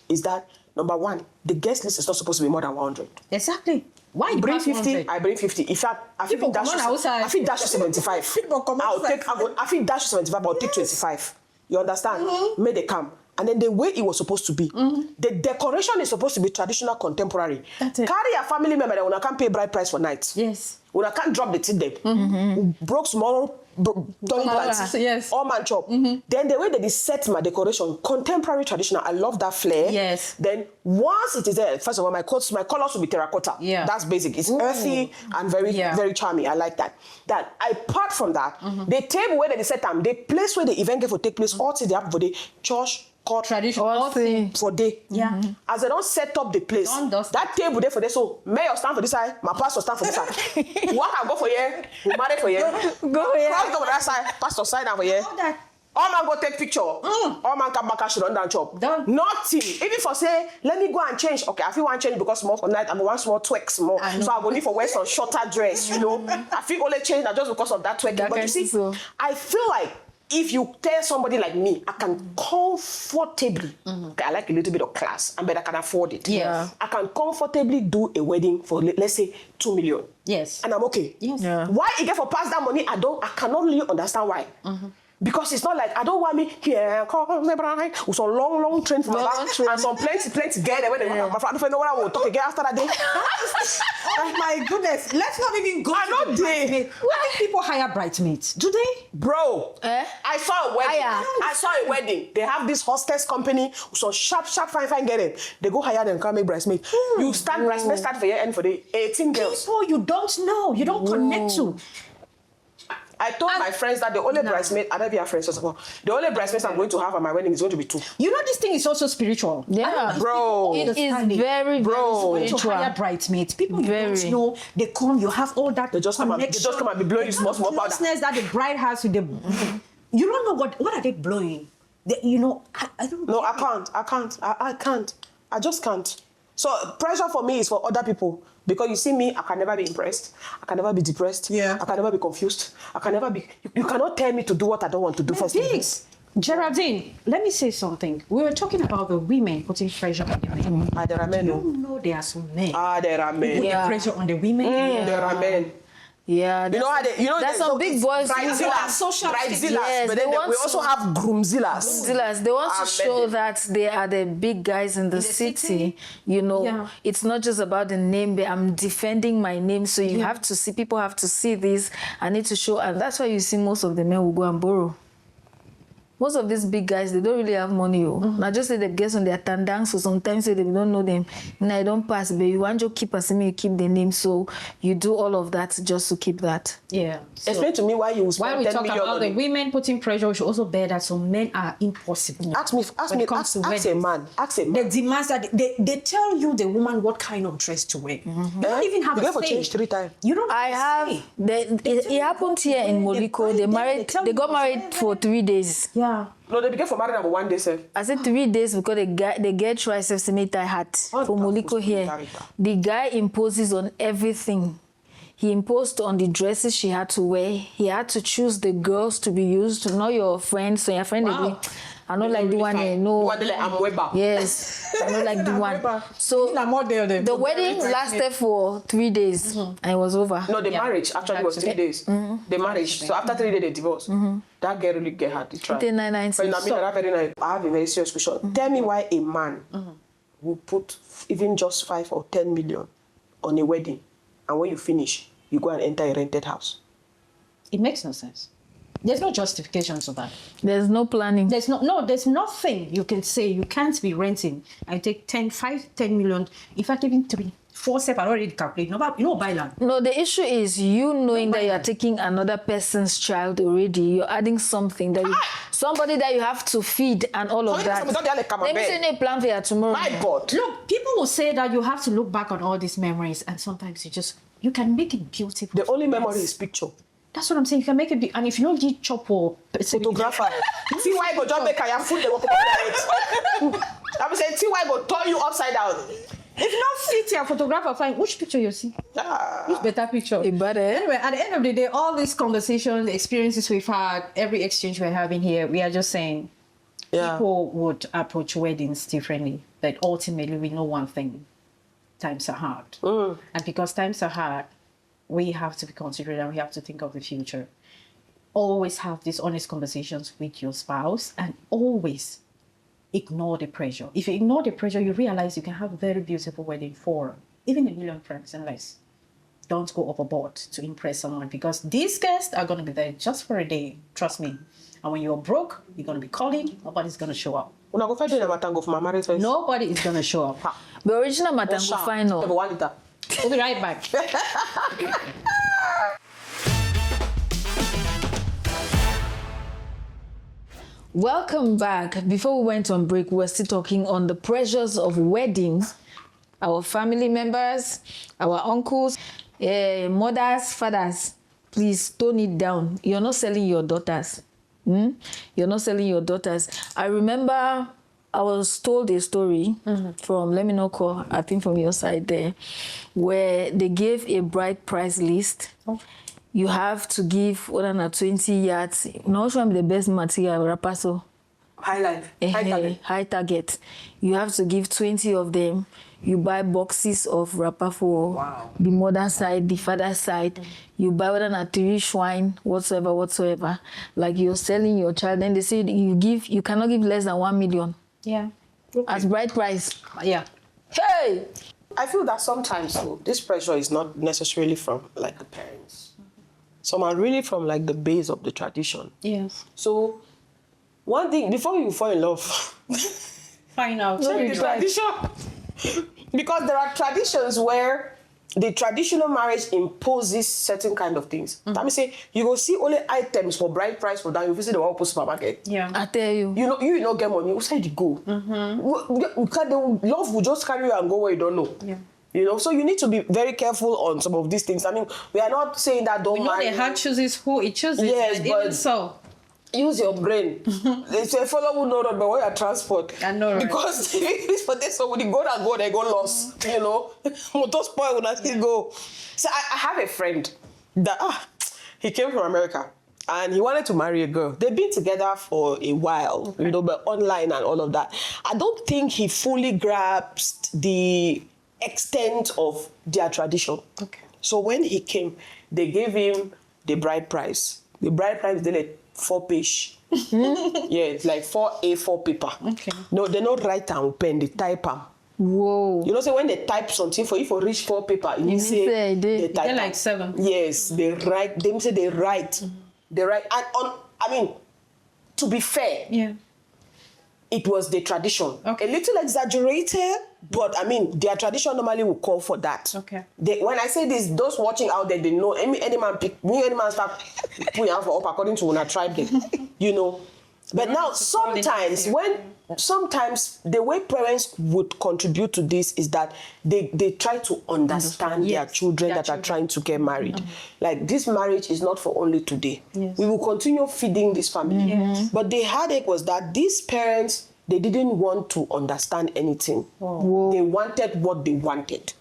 is that number one, the guest list is not supposed to be more than 100. Exactly. Why you Bring pass 50, 100? I bring 50. In fact, I think People dash come you on outside. I think dash you 75. People come I'll outside. take I think dash you 75, but I'll take 25. You understand? May they come. And then the way it was supposed to be, the decoration is supposed to be traditional, contemporary. That's it. Carry a family member that when can't pay bride price for night. Yes. When I can't drop the tit them. Broke small, don't plants. Yes. All man chop. Then the way that they set my decoration, contemporary, traditional, I love that flair. Yes. Then once it is there, first of all, my colors will be terracotta. Yeah. That's basic. It's earthy and very, very charming. I like that. That apart from that, the table where they set them, the place where the event get to take place, all to the for the church, court, Tradition. All thing. for day. Yeah. As they don't set up the place, Don't dust that table there for this. So mayor stand for this side, my pastor stand for this side. What can go for here? We marry for here. Go here. Cross go for that side, pastor side down for here. All that. All man go take picture. All man come back and run down chop. Done. Nothing. Even for say, let me go and change. Okay, I feel want change because more for night. I'm one small twerks more. I know. So I go need for wear some shorter dress. You know, I feel only change that just because of that twerking. That But you kind see, so. I feel like if you tell somebody like me, I can comfortably, okay, I like a little bit of class, but I can afford it. Yes. I can comfortably do a wedding for, let's say, 2 million. Yes. And I'm okay. Yes. Yeah. Why you get for pass that money? I cannot really understand why. Because it's not like I don't want me here come my bride with some long train from my Long back train. and some plenty get there when they my friend don't know what I will talk again after that day. Oh my goodness. Let's not even go I to know the they- bridesmaids. Why do people hire bridesmaids? Do they? Bro, I saw a wedding. Aya. I saw a wedding. They have this hostess company with some sharp, fine getting. They go hire them, come make bridesmaid. You start bridesmaid start for your end for the 18 girls. People you don't know, you don't connect to. I told my friends that the only bridesmaid, I don't have friends first of all. The only bridesmaids I'm going to have at my wedding is going to be 2. You know this thing is also spiritual. Yeah. Bro. It is Understanding. very, Bro. very To hire spiritual. bridesmaids, people you Very. don't know, they come, you have all that They just come and be blowing you small powder. closeness that the bride has with the. You don't know what are they blowing? You know, I don't. No, I can't. I can't. I can't. I just can't. So pressure for me is for other people. Because you see me, I can never be impressed. I can never be depressed. Yeah. I can never be confused. I can never be... You cannot tell me to do what I don't want to do first. Thanks. Geraldine, let me say something. We were talking about the women putting pressure on the men. There are men. You know there are some men There are men. put the pressure on the women. There are men. Yeah, You know how they... there's some big boys who Bridezillas. social Bridezillas. Yes, But they then want we also to- have groomzillas. They want to show men. that they are the big guys in the city. You know, Yeah. it's not just about the name, but I'm defending my name. So you have to see, people have to see this. I need to show, and that's why you see most of the men will go and borrow. Most of these big guys, they don't really have money. Now just say they get on their tandang, so sometimes say they don't know them. Now I don't pass, but you want to keep assuming you keep the name, so you do all of that just to keep that. Yeah. So Explain to me why you while spend we 10 talk million about on the it. women putting pressure, we should also bear that some men are impossible. Ask When it comes to a weddings. man. Ask a The man. demands that they tell you the woman what kind of dress to wear. You don't even have You a go for say. change 3 times. You don't. I have, say. it happened here in Moliko. They married, they got married for 3 days. Yeah. No, they began for marriage about 1 day, sir. I said 3 days because the girl tries to make tie hat for Moliko here. The guy imposes on everything. He imposed on the dresses she had to wear. He had to choose the girls to be used, not your friends. So your friend, I don't like the one they know. Yes, I don't like the one. So the wedding lasted for 3 days and it was over. No, the marriage actually was 3 days. The marriage. So after 3 days, they divorced. That girl really get her. But in I have a very serious question. Tell me why a man will put even just 5 or 10 million on a wedding, and when you finish, you go and enter a rented house. It makes no sense. There's no justification to that. There's no planning. There's nothing you can say. You can't be renting and take 10 million, in fact, even 3, 4 steps. I already calculate. No, buy land. No, the issue is you knowing that you are taking another person's child already. You're adding something that somebody that you have to feed and all of that. Let me say no plan for you tomorrow. My God. Look, people will say that you have to look back on all these memories, and sometimes you can make it beautiful. The only memory is picture. That's what I'm saying. You can make it, and if you don't get chop or Photographer. See why go job make your food they walk up. I'm saying see why go turn you upside down. if not fit your photographer, fine. Which picture you see? Which better picture? Anyway, at the end of the day, all these conversations, the experiences we've had, every exchange we're having here, we are just saying people would approach weddings differently. But ultimately, we know one thing: times are hard, and because times are hard, we have to be considerate and we have to think of the future. Always have these honest conversations with your spouse and always ignore the pressure. If you ignore the pressure, you realize you can have a very beautiful wedding for even $1 million and less. Don't go overboard to impress someone because these guests are going to be there just for a day. Trust me. And when you're broke, you're going to be calling. Nobody's going to show up. Nobody is going to show up. The original Matango final. We'll be right back. Welcome back. Before we went on break, we were still talking on the pressures of weddings. Our family members, our uncles, mothers, fathers, please tone it down. You're not selling your daughters. You're not selling your daughters. I remember I was told a story from, let me not call, I think from your side there, where they gave a bride price list. You have to give 20 yards. Not sure I'm the best material rapper, so high life, high target. You have to give 20 of them. You buy boxes of wrapper for the mother side, the father side. You buy 3 swine, whatsoever. Like you're selling your child. Then they say you cannot give less than 1 million. Yeah. As bride price. Yeah. Hey! I feel that sometimes this pressure is not necessarily from like the parents. Some are really from like the base of the tradition. Yes. So one thing, before you fall in love, find out. check the tradition. Because there are traditions where the traditional marriage imposes certain kind of things. That means say you go see only items for bride price for that. You visit the one supermarket. Yeah. I tell you. You not get money. Who said you go? Love will just carry you and go where you don't know. Yeah. You know, so you need to be very careful on some of these things. I mean, we are not saying that don't marry. The heart chooses who it chooses. Yes, but but even so. use your brain. They say follow who no road, but where your transport. I know, right? Because if for this, so when you go, they go lost. You know, motor spoil when I still go. So I have a friend that he came from America and he wanted to marry a girl. They've been together for a while, you know, but online and all of that. I don't think he fully grasped the extent of their tradition. Okay. So when he came, they gave him the bride price. The bride price is like 4-page. Yeah, it's like 4 A4 paper. Okay. No, they don't write down pen, they type them. Whoa. You know, so when they type something for you for reach 4 paper, you say they type. They're like 7. Yes, they write. They say they write. They write. And I mean, to be fair, Yeah. it was the tradition. Okay. A little exaggerated, but I mean, their tradition normally will call for that. Okay. When I say this, those watching out there, they know any man start putting out for up according to una tribe them, you know. But now sometimes the way parents would contribute to this is that they try to understand their children that are trying to get married. Like, this marriage is not for only today. Yes. We will continue feeding this family. Yes. But the headache was that these parents, they didn't want to understand anything. Whoa. They wanted what they wanted.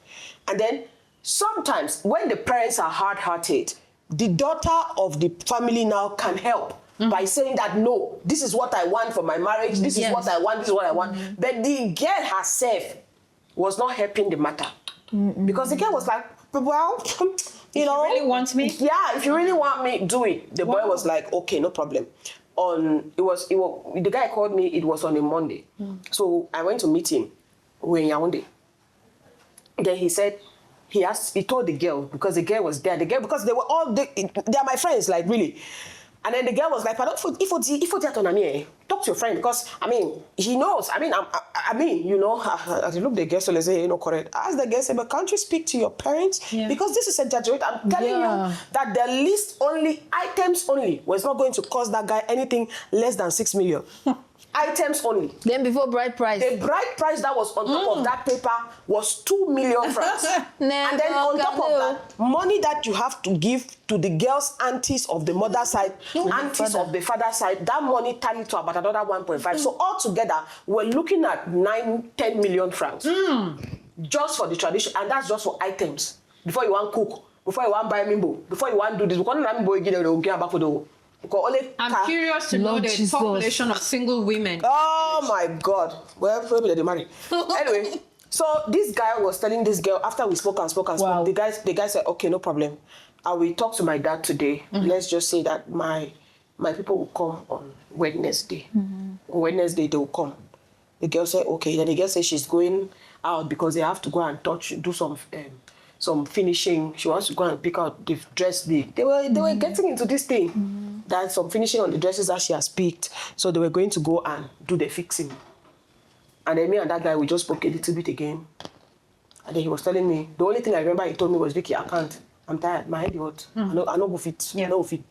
And then sometimes when the parents are hard-hearted, the daughter of the family now can help by saying that, no, this is what I want for my marriage, this is what I want, this is what I want. But the girl herself was not helping the matter. Because the girl was like, well, you know. really want me? Yeah, if you really want me, do it. The boy was like, okay, no problem. The guy called me, it was on a Monday. So I went to meet him. We were in Yaoundé. Then he said, he told the girl, because the girl was there, because they were all, they are my friends, like, really. And then the girl was like, "Pardon, if talk to your friend, because I mean, he knows. I mean, you know, as you look the guest, so let's say, you know, correct. Ask the guest, but can't you speak to your parents? Yeah. Because this is exaggerated. I'm telling you that the list only, items only, was not going to cost that guy anything less than 6 million. Items only. Then before bride price. The bride price that was on top of that paper was 2 million francs. And then on top of that, money that you have to give to the girls' aunties of the mother side, aunties of the father side, that money tallied to about another 1.5. So altogether, we're looking at 9-10 million francs. Just for the tradition, and that's just for items. Before you want cook, before you want buy mimbo, before you want do this, I'm curious to know the population of single women. Oh my God. Well, probably they marry. Anyway, so this guy was telling this girl, after we spoke, the guy said, okay, no problem. I will talk to my dad today. Let's just say that my people will come on Wednesday. On Wednesday, they will come. The girl said, okay. Then the girl said she's going out because they have to go and do some finishing. She wants to go and pick out the dress. They were getting into this thing. That some finishing on the dresses that she has picked. So they were going to go and do the fixing. And then me and that guy, we just spoke a little bit again. And then he was telling me, the only thing I remember he told me was, Vicky, I can't. I'm tired. My head hurt. I know go fit. I know fit.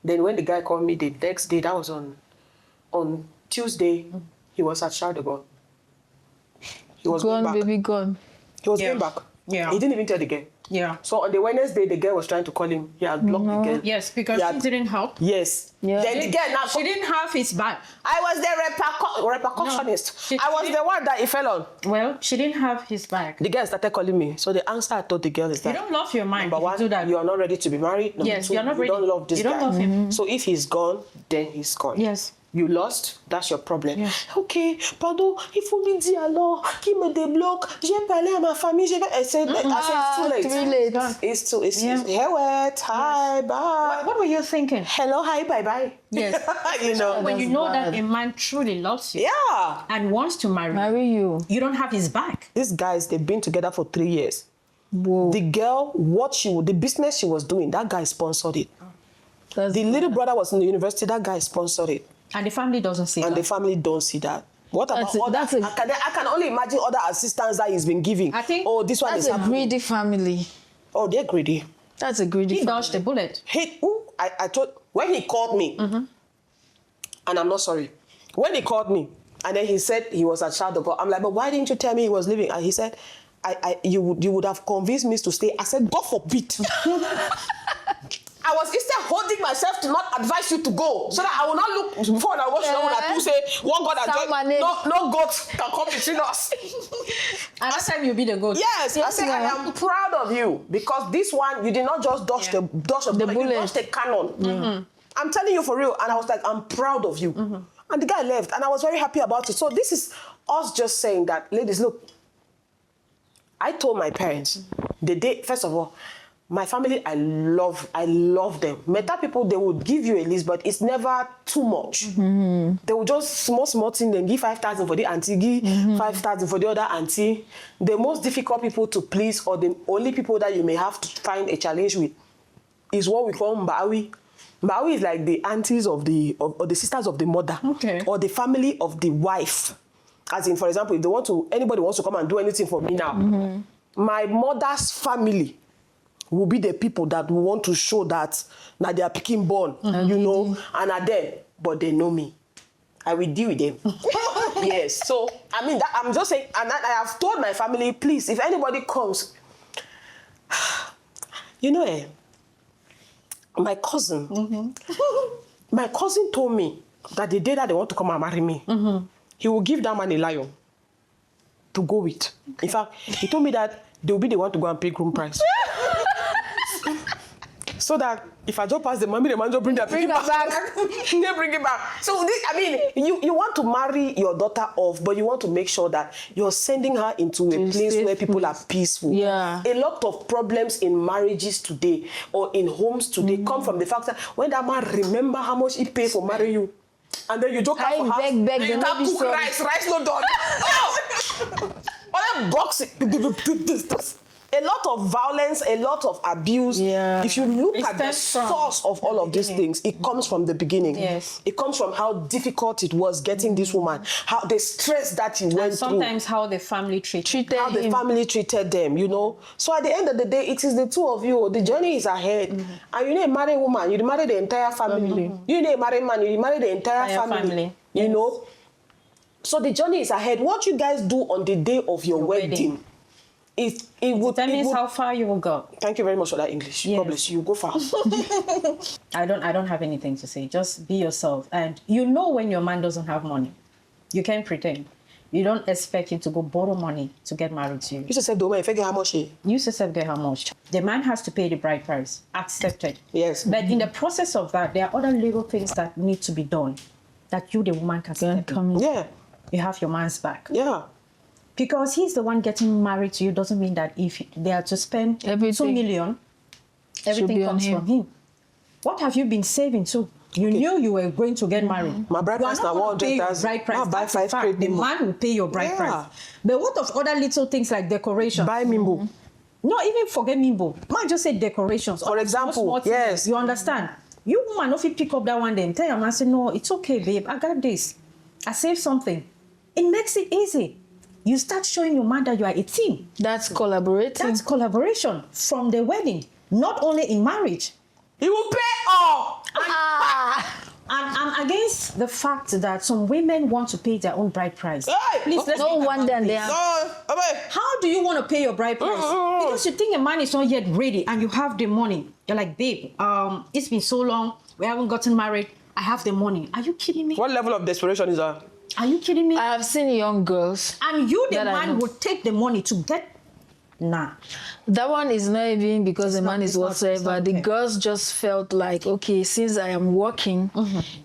Then when the guy called me the next day, that was on Tuesday, he was at Charlotte. He was gone, back. baby, gone. He was going back. Yeah. He didn't even tell the girl. Yeah. So on the Wednesday, the girl was trying to call him. He had blocked the girl. Yes, because she didn't help. Yes. Yeah. Then the girl now. She didn't have his back. I was the repercussionist. I was the one that he fell on. Well, she didn't have his back. The girl started calling me. So the answer I told the girl is that You don't love your mind. number one, do that. you are not ready to be married. Number Yes, two, you're not you ready. don't love this You don't guy. love him. So if he's gone, then he's gone. Yes. You lost, that's your problem. Yeah. Ok, pardon, il faut lui dire alors qu'il me débloque. J'ai parlé à ma famille. I said it's too late. Too late. It's too. Hi, bye. What were you thinking? Hello, hi, bye, bye. Yes. You know. When you know bad. that a man truly loves you Yeah. and wants to Marry you. you don't have his back. These guys, they've been together for 3 years. Whoa. The girl, the business she was doing, that guy sponsored it. That's The little brother was in the university, that guy sponsored it. And the family doesn't see And that. the family don't see that. What about other? I can only imagine other assistants that he's been giving. I think this one That's is a greedy family. Oh, they're greedy. That's a greedy He family. dodged the bullet. I told when he called me, and I'm not sorry. When he called me, and then he said he was at Charlotte, I'm like, but why didn't you tell me he was leaving? And he said, you would have convinced me to stay. I said, God forbid. I was instead holding myself to not advise you to go, so that I will not look before I watch someone that you say one God no goat can come between us. And that time you'll be the goat. Yes, I say I am proud of you because this one you did not just dodge the bullet, you dodged the cannon. I'm telling you for real, and I was like, I'm proud of you. And the guy left, and I was very happy about it. So this is us just saying that, ladies, look. I told my parents the day, first of all, my family, I love them. Meta people, they would give you a list, but it's never too much. They will just small thing, then give 5,000 for the auntie, give 5,000 for the other auntie. The most difficult people to please, or the only people that you may have to find a challenge with, is what we call Mbawi. Mbawi is like the aunties or the sisters of the mother, or the family of the wife. As in, for example, if anybody wants to come and do anything for me now, my mother's family will be the people that will want to show that now they are picking born, you know, and are there, but they know me. I will deal with them. Yes. So, I mean, I'm just saying, and I have told my family, please, if anybody comes, you know, my cousin, my cousin told me that the day that they want to come and marry me, he will give that man a lion to go with. In fact, he told me that they will be the one to go and pay groom price. So that if I just pass the money, the man just bring it back. They bring it back. So, I mean, you want to marry your daughter off, but you want to make sure that you're sending her into a place where people are peaceful. Yeah. A lot of problems in marriages today or in homes today come from the fact that when that man remember how much he paid for marrying you, and then you joke out for house, beg, then you can't cook rice no done. Oh! Other boxing. A lot of violence, a lot of abuse. Yeah. If you look at the source of all of these things, it comes from the beginning. Yes. It comes from how difficult it was getting this woman, how the stress that he went Sometimes through. how the family treated How the family treated them, you know. So at the end of the day, it is the two of you. The journey is ahead. And you need a married woman, you marry the entire family. You need a married man, you marry the entire family. You know. So the journey is ahead. What you guys do on the day of your wedding. It determines how far you will go. Thank you very much for that English. Yes. God bless you. Go far. I don't have anything to say. Just be yourself. And you know when your man doesn't have money. You can't pretend. You don't expect him to go borrow money to get married to you. You just said, "Don't figure how much." You said, "Get how much?" The man has to pay the bride price. Accepted. Yes. But in the process of that, there are other little things that need to be done that you, the woman, can step in. Yeah. You have your man's back. Yeah. Because he's the one getting married to you doesn't mean that if they are to spend 2 million, everything comes from him. What have you been saving to? You knew you were going to get married. My bride price now 100,000. I'll buy 5 crate. The man will pay your bride price. But what of other little things like decoration? Buy Mimbo. No, even forget Mimbo. Man just say decorations. For example, yes. You understand? You woman, if you pick up that one day and tell your man, say, no, it's okay, babe. I got this. I saved something. It makes it easy. You start showing your man that you are a team. That's collaborating. That's collaboration from the wedding, not only in marriage. He will pay all. And I'm against the fact that some women want to pay their own bride price. Hey! Please, let's No wonder they are. How do you want to pay your bride price? Because you think a man is not yet ready and you have the money. You're like, babe, it's been so long. We haven't gotten married. I have the money. Are you kidding me? What level of desperation is that? Are you kidding me? I have seen young girls. And you, the man, would take the money to get... Nah. That one is not even because the man is whatsoever. The okay. girls just felt like, okay, since I am working,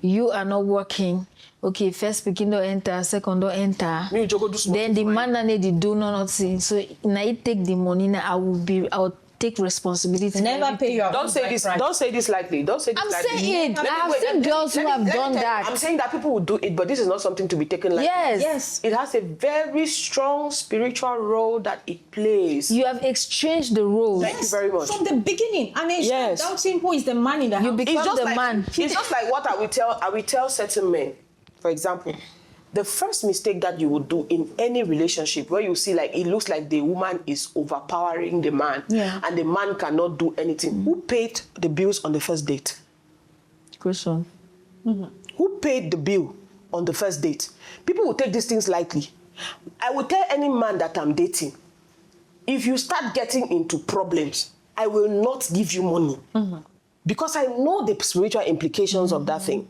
you are not working. Okay, first speaking don't enter, second don't enter. Then the man and they do nothing. So now you take the money, now I'll take responsibility. Never pay your Don't say this. Don't say this lightly. Don't say this I'm lightly. saying it. I have seen girls who have done that. I'm saying that people will do it, but this is not something to be taken lightly. Yes. It has a very strong spiritual role that it plays. You have exchanged the roles. Thank you very much. From the beginning. And then Yes. doubting who is the man in the house. You become the man. It's just like what I will tell certain men. For example, the first mistake that you would do in any relationship where you see like it looks like the woman is overpowering the man and the man cannot do anything. Who paid the bills on the first date? Question. Who paid the bill on the first date? People will take these things lightly. I will tell any man that I'm dating, if you start getting into problems, I will not give you money. because I know the spiritual implications of that thing.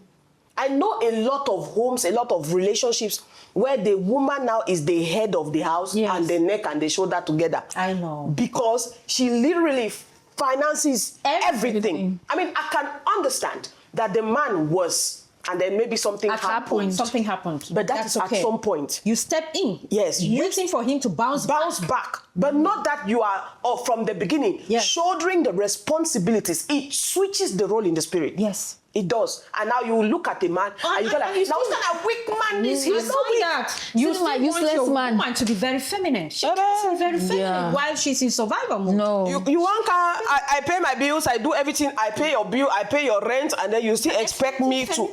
I know a lot of homes, a lot of relationships where the woman now is the head of the house and the neck and the shoulder together. I know. Because she literally finances everything. I mean, I can understand that the man was, and then maybe something happened. Something happened. But that's okay. At some point. You step in. Yes. Waiting for him to bounce back. But not that you are, from the beginning, shouldering the responsibilities. It switches the role in the spirit. Yes. It does. And now you look at a man and you go like, now it's not a weak man. He's not weak. That. You still want your woman to be very feminine. She can be very feminine while she's in survival mode. No. You want I pay my bills, I do everything, I pay your bill, I pay your rent, and then you still expect me to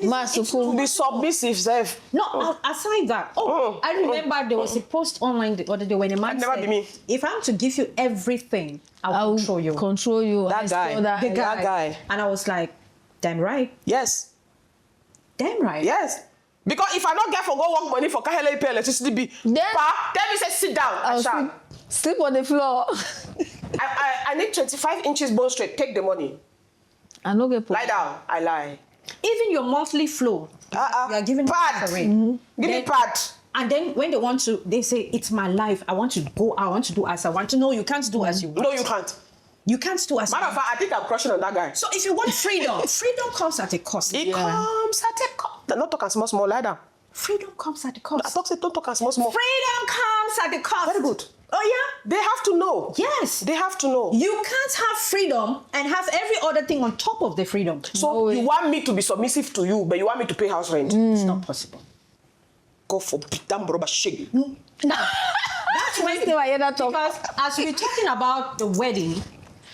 be submissive, Zef. No, aside that, I remember there was a post online the other day when a man said, if I'm to give you everything, I'll control you. That guy. And I was like, damn right. Yes. Damn right. Yes. Because if I don't get for go work money for Kahele pay electricity bill, then me say sit down. I'll sleep on the floor. I need 25 inches bone straight. Take the money. I no get lie down. I lie. Even your monthly flow. You are giving pad. Give me pad. And then when they say it's my life. I want to go. I want to do as I want to. No, you can't do as you want. No, you can't. You can't do as matter of fact, I think I'm crushing on that guy. So if you want freedom, freedom comes at a cost. It comes at a cost. Not talk and small lie down. Freedom comes at a cost. I talk say don't talk and small. Freedom comes at a cost. Very good. Oh yeah? They have to know. Yes. They have to know. You can't have freedom and have every other thing on top of the freedom. So you want me to be submissive to you, but you want me to pay house rent? It's not possible. Go for damn rubber shake. Now, that's when because as we're talking about the wedding,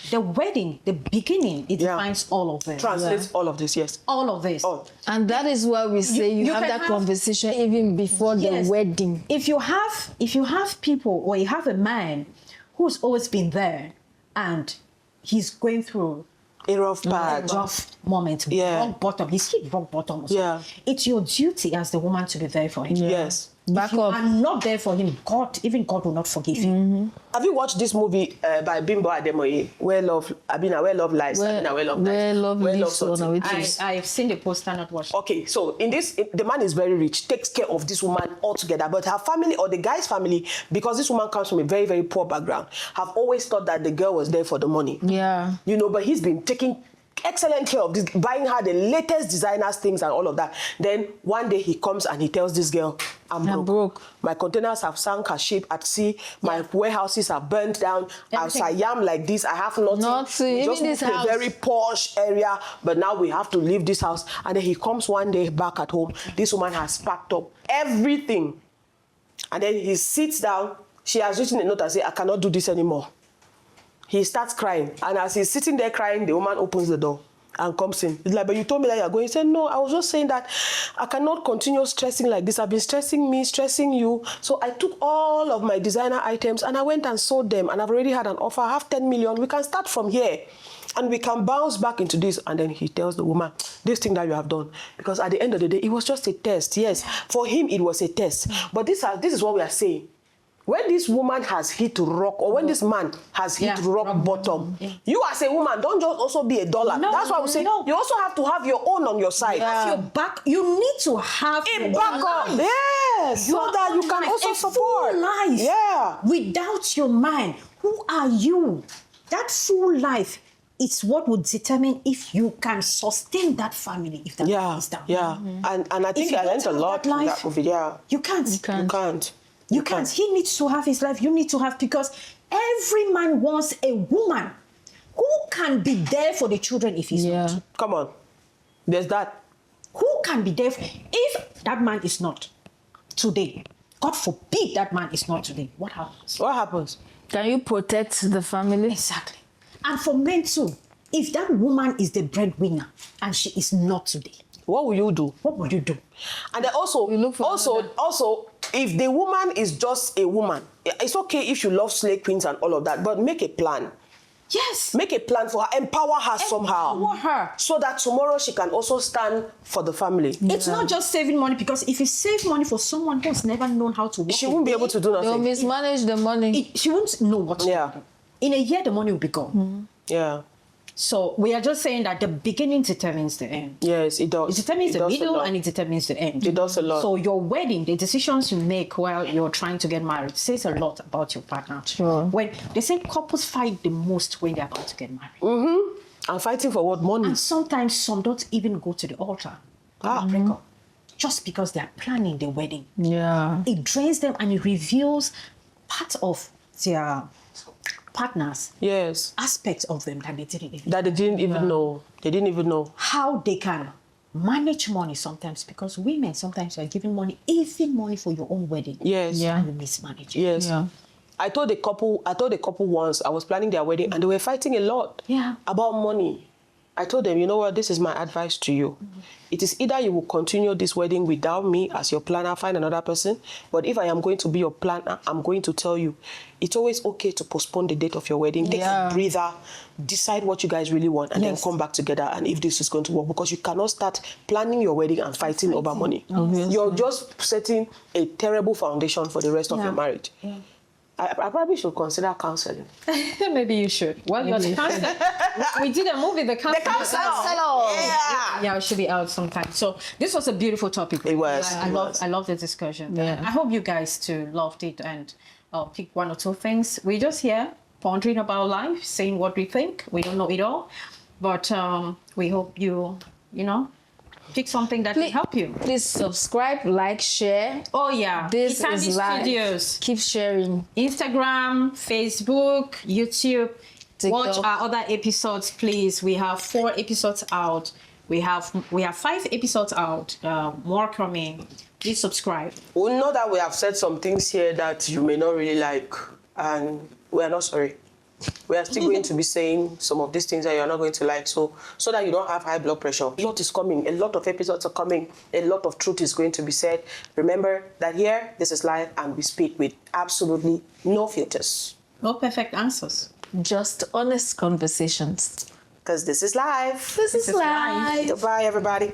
the beginning, it defines all of it. Translates all of this, yes. All of this. All. And that is why we say you have that conversation even before the wedding. If you have people, or you have a man who's always been there and he's going through a rough patch, rough moment, rock bottom, he's hit rock bottom. Yeah. It's your duty as the woman to be there for him. Yes. If you are not there for him, even God will not forgive you. Have you watched this movie by Bimbo Ademoye, Where Love Lies? I've seen the poster, not watched. Okay, so in this, the man is very rich, takes care of this woman altogether, but her family or the guy's family, because this woman comes from a very, very poor background, have always thought that the girl was there for the money. Yeah. You know, but he's been taking excellent care of this, buying her the latest designers things and all of that. Then one day he comes and he tells this girl, I'm broke. My containers have sunk a ship at sea. My warehouses are burnt down. As I am like this, I have nothing. We just moved to a very posh area, but now we have to leave this house. And then he comes one day back at home. This woman has packed up everything. And then he sits down. She has written a note and says, I cannot do this anymore. He starts crying. And as he's sitting there crying, the woman opens the door and comes in. It's like, but you told me that you're going. He said, no, I was just saying that I cannot continue stressing like this. I've been stressing me, stressing you. So I took all of my designer items and I went and sold them. And I've already had an offer. I have 10 million. We can start from here. And we can bounce back into this. And then he tells the woman, this thing that you have done. Because at the end of the day, it was just a test. Yes, for him, it was a test. But this is what we are saying. When this woman has hit rock, or when this man has hit rock bottom, you as a woman, don't just also be a dollar. No, that's why we say you also have to have your own on your side. Your back, you need to have a backup. Yes, so that you can also support. Full life. Yeah. Without your mind, who are you? That full life, it's what would determine if you can sustain that family. If that is down. Yeah. And I think I learned a lot from that movie. Yeah. You can't. You can't. He needs to have his life. You need to have, because every man wants a woman who can be there for the children if he's not. Come on. There's that. Who can be there? If that man is not today, God forbid that man is not today, what happens? What happens? Can you protect the family? Exactly. And for men too, if that woman is the breadwinner and she is not today, what will you do? What will you do? And then also, if the woman is just a woman, it's okay if you love slave queens and all of that, but make a plan. Yes. Make a plan for her. Empower her somehow. Empower her. So that tomorrow she can also stand for the family. It's not just saving money, because if you save money for someone who's never known how to work, she won't be able to do nothing. They'll mismanage the money. She won't know what to do. In a year, the money will be gone. Yeah. So we are just saying that the beginning determines the end. Yes, it does. It determines the does a middle lot. and it determines the end. It does a lot. So your wedding, the decisions you make while you're trying to get married says a lot about your partner. Sure. When they say couples fight the most when they're about to get married. And fighting for what? Money. And sometimes some don't even go to the altar. Break up. Just because they're planning the wedding. Yeah. It drains them and it reveals part of their partners, Yes. aspects of them that they didn't even That they didn't even know. They didn't even know. how they can manage money sometimes, because women sometimes are giving money, even money for your own wedding. Yes. Yeah. And you mismanage it. Yes. Yeah. I told a couple once I was planning their wedding and they were fighting a lot about money. I told them, you know what, this is my advice to you. It is either you will continue this wedding without me as your planner, find another person. But if I am going to be your planner, I'm going to tell you, it's always okay to postpone the date of your wedding. Take a breather, decide what you guys really want, and then come back together and if this is going to work. Because you cannot start planning your wedding and fighting over money. You're just setting a terrible foundation for the rest of your marriage. I probably should consider counseling. Maybe you should. Well, you're the counselor. We did a movie, The Counselor. The counselor. Yeah, it should be out sometime. So this was a beautiful topic. It was. I love the discussion. Yeah. I hope you guys too loved it and pick one or two things. We're just here pondering about life, saying what we think. We don't know it all, but we hope you pick something that will help you. Please subscribe, like, share. Oh yeah, This Italy is live. Studios. Keep sharing. Instagram, Facebook, YouTube. TikTok. Watch our other episodes, please. We have 4 episodes out. We have 5 episodes out. More coming. Please subscribe. We know that we have said some things here that you may not really like, and we are not sorry. We are still going to be saying some of these things that you are not going to like, so that you don't have high blood pressure. A lot is coming. A lot of episodes are coming. A lot of truth is going to be said. Remember that here, this is live, and we speak with absolutely no filters. No perfect answers. Just honest conversations. Because this is live. This is live. Goodbye, everybody.